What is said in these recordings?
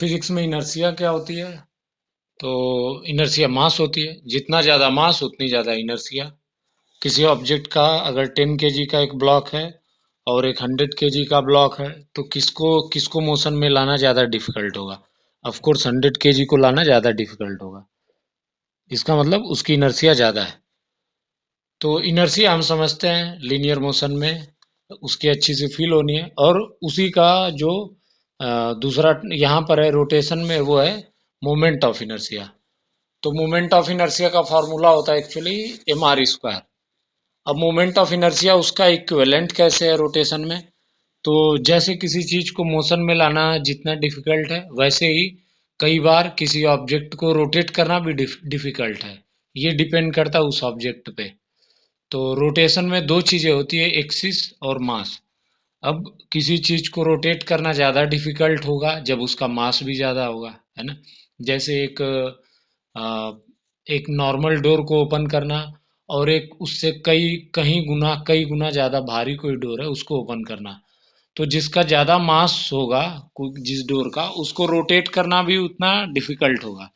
Physics में inertia क्या होती है? तो इनर्शिया मास होती है। जितना ज़्यादा मास उतनी ज़्यादा इनर्शिया। किसी ऑब्जेक्ट का अगर 10 kg का एक ब्लॉक है और एक 100 kg का ब्लॉक है, तो किसको किसको मोशन में लाना ज़्यादा डिफिकल्ट होगा? ऑफ कोर्स 100 kg को लाना ज़्यादा डिफिकल्ट होगा। इसका मतलब उसकी इनर्शिया ज़्यादा है। तो इनर्शिया हम समझते हैं लीनियर मोशन में उसकी अच्छी सी फील होनी है, और उसी का जो दूसरा यहाँ पर है रोटेशन में, वो है मोमेंट ऑफ इनर्शिया। तो मोमेंट ऑफ इनर्शिया का फॉर्मूला होता है एक्चुअली mr²। अब मोमेंट ऑफ इनर्शिया उसका इक्विवेलेंट कैसे है रोटेशन में? तो जैसे किसी चीज को मोशन में लाना जितना डिफिकल्ट है, वैसे ही कई बार किसी ऑब्जेक्ट को रोटेट करना भी डिफिकल्ट है। ये डिपेंड करता है उस ऑब्जेक्ट पे। तो रोटेशन में दो चीजें होती है, एक्सिस और मास। अब किसी चीज को रोटेट करना ज्यादा डिफिकल्ट होगा जब उसका मास भी ज्यादा होगा, है ना। जैसे अ, एक नॉर्मल डोर को ओपन करना, और एक उससे कई गुना ज्यादा भारी कोई डोर है उसको ओपन करना। तो जिसका ज्यादा मास होगा, जिस डोर का, उसको रोटेट करना भी उतना डिफिकल्ट होगा।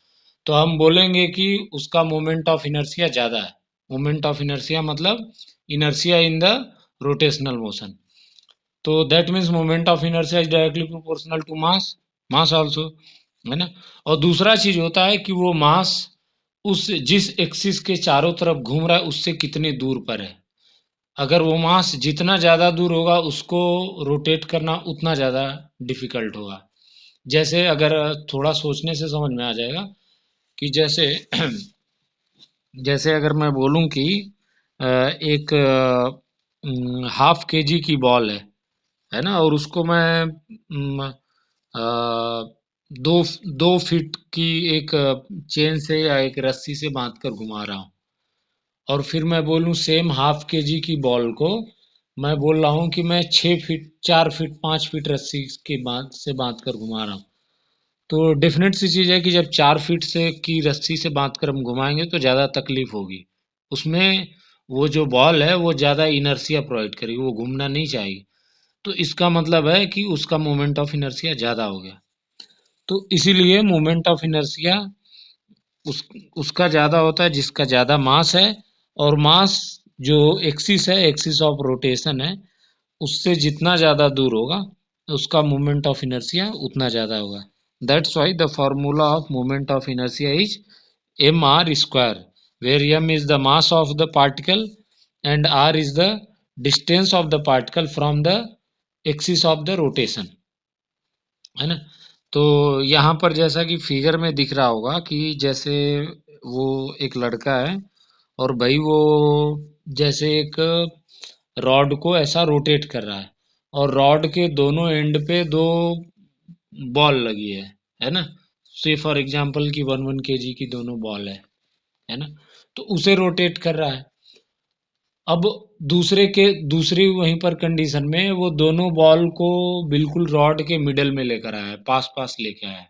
तो हम बोलेंगे कि उसका मोमेंट ऑफ इनर्शिया ज्यादा है। मोमेंट ऑफ इनर्शिया मतलब inertia in the rotational motion. तो that means moment of inertia is directly proportional to mass, mass also, है ना। और दूसरा चीज होता है कि वो मास उस जिस एक्सिस के चारों तरफ घूम रहा है उससे कितनी दूर पर है। अगर वो मास जितना ज्यादा दूर होगा उसको रोटेट करना उतना ज्यादा डिफिकल्ट होगा। जैसे अगर थोड़ा सोचने से समझ में आ जाएगा कि जैसे जैसे अगर मैं बोलूं कि एक 1/2 kg की बॉल है ना, और उसको मैं अ, दो 2 फीट की एक चेन से या एक रस्सी से बांध कर घुमा रहा हूँ, और फिर मैं बोलूँ सेम 1/2 kg की बॉल को मैं बोल रहा हूँ कि मैं 6 फीट 4 फीट 5 फीट रस्सी के बांध कर घुमा रहा हूँ। तो डेफिनेट सी चीज़ है कि जब 4 फीट से की रस्सी से बांध कर हम घुमाएंगे तो ज़्यादा तकलीफ होगी उसमें। वो जो बॉल है वो ज़्यादा इनर्शिया प्रोवाइड करेगी, वो घूमना नहीं चाहेगी। तो इसका मतलब है कि उसका मोमेंट ऑफ इनर्शिया ज़्यादा हो गया। तो इसीलिए मोमेंट ऑफ इनर्शिया उस उसका ज़्यादा होता है जिसका ज़्यादा मास है। और मास जो एक्सिस है, एक्सिस ऑफ रोटेशन है, उससे जितना ज़्यादा दूर होगा उसका मोमेंट ऑफ इनर्शिया उतना ज़्यादा होगा। That's why the formula of moment of inertia is mr², where m is the mass of the particle and r is the distance of the particle from the axis of the rotation, है ना। तो यहाँ पर जैसा कि figure में दिख रहा होगा कि जैसे वो एक लड़का है, और भाई वो जैसे एक रॉड को ऐसा रोटेट कर रहा है, और रॉड के दोनों एंड पे दो बॉल लगी है ना। से फॉर एग्जांपल कि 1 1 kg की दोनों बॉल है ना। तो उसे रोटेट कर रहा है। अब दूसरी वहीं पर कंडीशन में वो दोनों बॉल को बिल्कुल रॉड के मिडल में लेकर आया है, पास पास लेके आया है।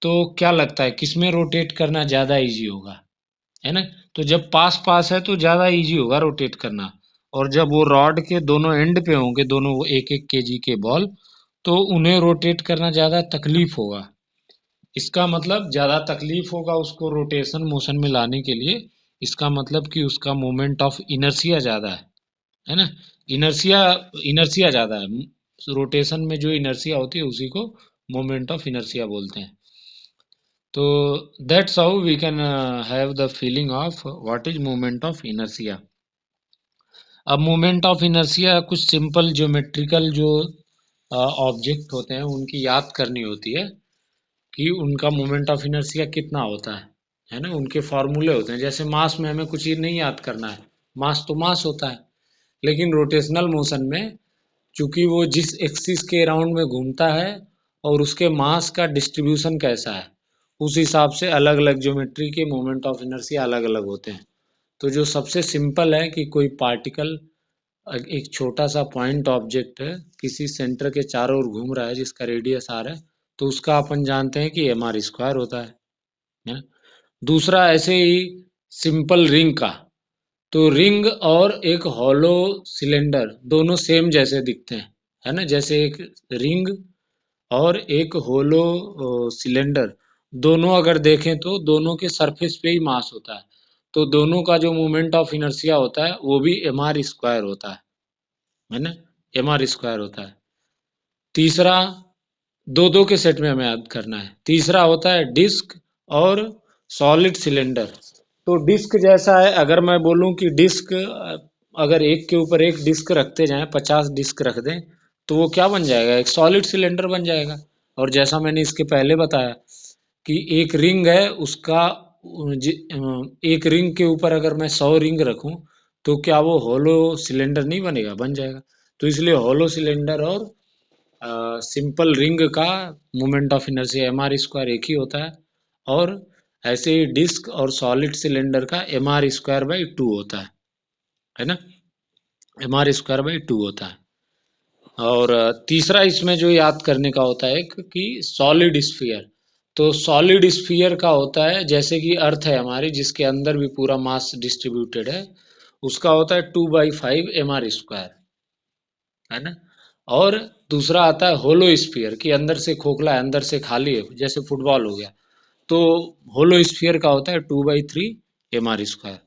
तो क्या लगता है किसमें रोटेट करना ज्यादा इजी होगा, है ना। तो जब पास पास है तो ज्यादा इजी होगा रोटेट करना। और जब वो रॉड के दोनों एंड पे होंगे दोनों 1 1 kg के बॉल, तो उन्हें रोटेट करना ज्यादा तकलीफ होगा। इसका मतलब ज्यादा तकलीफ होगा उसको रोटेशन मोशन में लाने के लिए। इसका मतलब कि उसका मोमेंट ऑफ इनर्शिया ज्यादा है ना। इनर्शिया इनर्शिया ज्यादा है। रोटेशन में जो इनर्शिया होती है उसी को मोमेंट ऑफ इनर्शिया बोलते हैं। तो that's how we can have the feeling of what is moment of inertia. अब मोमेंट ऑफ इनर्शिया कुछ सिंपल ज्योमेट्रिकल जो ऑब्जेक्ट होते हैं उनकी याद करनी होती है कि उनका मोमेंट ऑफ इनर्शिया कितना होता है ना। उनके फॉर्मूले होते हैं। जैसे मास में हमें कुछ ही नहीं याद करना है, मास तो मास होता है। लेकिन रोटेशनल मोशन में चूंकि वो जिस एक्सिस के अराउंड में घूमता है और उसके मास का डिस्ट्रीब्यूशन कैसा है, उस हिसाब से अलग अलग ज्योमेट्री के मोमेंट ऑफ इनर्शिया अलग अलग होते हैं। तो जो सबसे सिंपल है कि कोई पार्टिकल एक छोटा सा पॉइंट ऑब्जेक्ट है किसी सेंटर के चारों ओर घूम रहा है जिसका रेडियस आर है, तो उसका अपन जानते हैं कि mr² होता है। दूसरा ऐसे ही सिंपल रिंग का, तो रिंग और एक हॉलो सिलेंडर दोनों सेम जैसे दिखते हैं, है ना। जैसे एक रिंग और एक होलो सिलेंडर, दोनों अगर देखें तो दोनों के सरफेस पे ही मास होता है, तो दोनों का जो मोमेंट ऑफ इनर्शिया होता है वो भी एम आर स्क्वायर होता है ना, एम आर स्क्वायर होता है। तीसरा, दो दो के सेट में हमें याद करना है। तीसरा होता है डिस्क और सॉलिड सिलेंडर। तो डिस्क जैसा है, अगर मैं बोलूं कि डिस्क, अगर एक के ऊपर एक डिस्क रखते जाएं, 50 डिस्क रख दें, तो वो क्या बन जाएगा, एक सॉलिड सिलेंडर बन जाएगा। और जैसा मैंने इसके पहले बताया कि एक रिंग है उसका, एक रिंग के ऊपर अगर मैं 100 रिंग रखूं, तो क्या वो होलो सिलेंडर नहीं बनेगा, बन जाएगा। तो इसलिए होलो सिलेंडर और सिंपल रिंग का moment of inertia M R square एक ही होता है। और ऐसे ही डिस्क और सॉलिड सिलेंडर का M R square by two होता है ना, M R square by two होता है। और तीसरा इसमें जो याद करने का होता है कि सॉलिड स्फीयर, तो सॉलिड स्फीयर का होता है जैसे कि अर्थ है हमारी, जिसके अंदर भी पूरा मास डिस्ट्रीब्यूटेड है, उसका होता है 2/5 एम आर स्क्वायर, है ना। और दूसरा आता है होलो स्फीयर, कि अंदर से खोखला है अंदर से खाली है, जैसे फुटबॉल हो गया, तो होलो स्फीयर का होता है 2/3 एम आर स्क्वायर।